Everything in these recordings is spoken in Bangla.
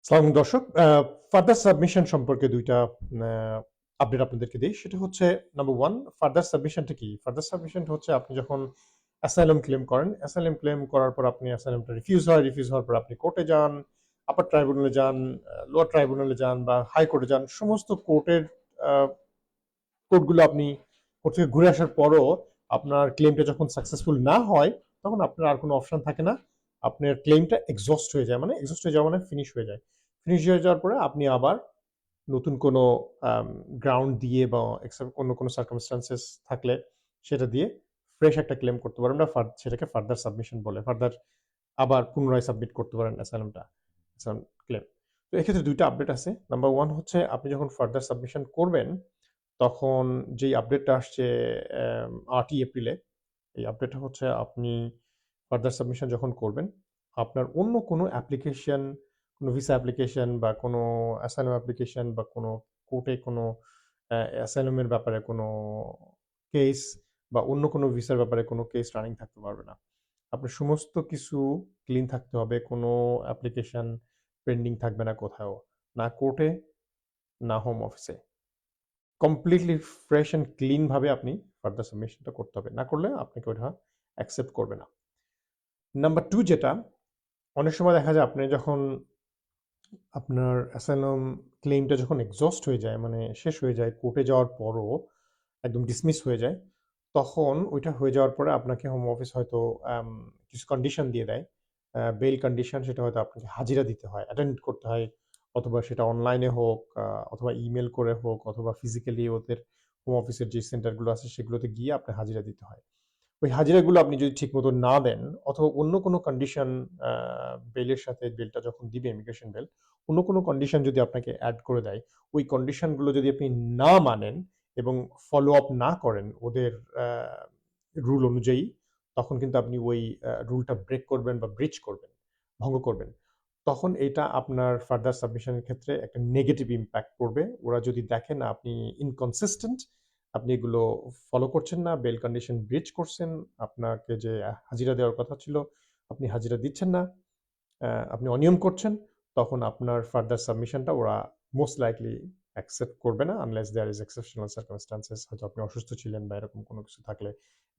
সালাম দর্শক, ফার্দার সাবমিশন সম্পর্কে দুইটা আপডেট আপনাদেরকে দিই। সেটা হচ্ছে নাম্বার ওয়ান, ফার্দার সাবমিশনটা কি? ফার্দার সাবমিশনটা হচ্ছে আপনি যখন অ্যাসাইলাম ক্লেম করেন, অ্যাসাইলাম ক্লেম করার পর আপনি অ্যাসাইলামটা রিফিউজ হওয়ার পর আপনি কোর্টে যান, আপার ট্রাইব্যুনালে যান, লোয়ার ট্রাইব্যুনালে যান বা হাইকোর্টে যান, সমস্ত কোর্টগুলো আপনি কোর্ট থেকে ঘুরে আসার পরও আপনার ক্লেমটা যখন সাকসেসফুল না হয়, তখন আপনার আর কোনো অপশন থাকে না। আপনার ক্লেমটা এক্সস্ট হয়ে যায়, মানে এক্সস্ট হয়ে যাওয়া মানে ফিনিশ হয়ে যায়। ফিনিশ হয়ে যাওয়ার পরে আপনি আবার নতুন কোনো গ্রাউন্ড দিয়ে বা অন্য কোনো সার্কামস্টান্সেস থাকলে সেটা দিয়ে ফ্রেশ একটা ক্লেম করতে পারেন, বা সেটাকে ফার্দার সাবমিশন বলে। ফার্দার আবার পুনরায় সাবমিট করতে পারেন অ্যাসাইলামটা, ক্লেম। তো এক্ষেত্রে দুইটা আপডেট আছে। নাম্বার ওয়ান হচ্ছে আপনি যখন ফার্দার সাবমিশন করবেন, তখন যেই আপডেটটা আসছে ৮ই এপ্রিলে, এই আপডেটটা হচ্ছে আপনি ফার্দার সাবমিশন যখন করবেন, আপনার অন্য কোনো অ্যাপ্লিকেশন, কোনো ভিসা অ্যাপ্লিকেশন বা কোনো অ্যাসাইলাম অ্যাপ্লিকেশন বা কোনো কোর্টে কোনো অ্যাসাইলামের ব্যাপারে কোনো কেস বা অন্য কোনো ভিসার ব্যাপারে কোনো কেস রানিং থাকতে পারবে না। আপনার সমস্ত কিছু ক্লিন থাকতে হবে, কোনো অ্যাপ্লিকেশন পেন্ডিং থাকবে না কোথাও, না কোর্টে না হোম অফিসে। কমপ্লিটলি ফ্রেশ অ্যান্ড ক্লিন ভাবে আপনি ফার্দার সাবমিশনটা করতে হবে, না করলে আপনাকে ওটা অ্যাকসেপ্ট করবে না। নাম্বার টু যেটা, অনেক সময় দেখা যায় আপনি যখন আপনার অ্যাসাইলাম ক্লেমটা যখন এক্সস্ট হয়ে যায়, মানে শেষ হয়ে যায়, কোর্টে যাওয়ার পরও একদম ডিসমিস হয়ে যায়, তখন ওইটা হয়ে যাওয়ার পরে আপনাকে হোম অফিস হয়তো কিছু কন্ডিশন দিয়ে দেয়, বেল কন্ডিশন। সেটা হয়তো আপনাকে হাজিরা দিতে হয়, অ্যাটেন্ড করতে হয়, অথবা সেটা অনলাইনে হোক, অথবা ইমেল করে হোক, অথবা ফিজিক্যালি ওদের হোম অফিসের যে সেন্টারগুলো আছে সেগুলোতে গিয়ে আপনার হাজিরা দিতে হয়। ওই হাজিরাগুলো আপনি যদি ঠিক মতো না দেন, অথবা অন্য কোনো কন্ডিশন, বেলের সাথে, বেলটা যখন দিবে ইমিগ্রেশন বেল, অন্য কোনো কন্ডিশন যদি আপনাকে অ্যাড করে দেয়, ওই কন্ডিশনগুলো যদি আপনি না মানেন এবং ফলো আপ না করেন ওদের রুল অনুযায়ী, তখন কিন্তু আপনি ওই রুলটা ব্রেক করবেন বা ব্রিচ করবেন, ভঙ্গ করবেন। তখন এটা আপনার ফার্দার সাবমিশনের ক্ষেত্রে একটা নেগেটিভ ইম্প্যাক্ট পড়বে। ওরা যদি দেখেন আপনি ইনকনসিস্টেন্ট, আপনি এগুলো ফলো করছেন না, বেল কন্ডিশন ব্রিচ করছেন, আপনাকে যে হাজিরা দেওয়ার কথা ছিল আপনি হাজিরা দিচ্ছেন না, আপনি অনিয়ম করছেন, তখন আপনার ফার্দার সাবমিশনটা ওরা মোস্ট লাইকলি অ্যাকসেপ্ট করবে না, unless there is exceptional circumstances. হয়তো আপনি অসুস্থ ছিলেন বা এরকম কোনো কিছু থাকলে,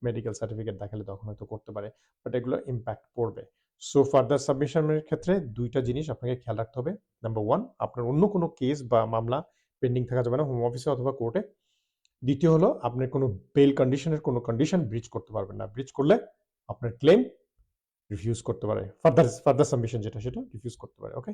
মেডিকেল সার্টিফিকেট দেখালে তখন হয়তো করতে পারে, বাট এগুলো ইম্প্যাক্ট পড়বে। সো ফার্দার সাবমিশনের ক্ষেত্রে দুইটা জিনিস আপনাকে খেয়াল রাখতে হবে। নাম্বার ওয়ান, আপনার অন্য কোনো কেস বা মামলা পেন্ডিং থাকা যাবে না হোম অফিসে অথবা কোর্টে। দ্বিতীয় হলো, আপনার কোনো বেল কন্ডিশনের কোনো কন্ডিশন ব্রিচ করতে পারবেন না। ব্রিচ করলে আপনার ক্লেম রিফিউজ করতে পারে, ফার্দার সাবমিশন যেটা সেটা রিফিউজ করতে পারে। ওকে।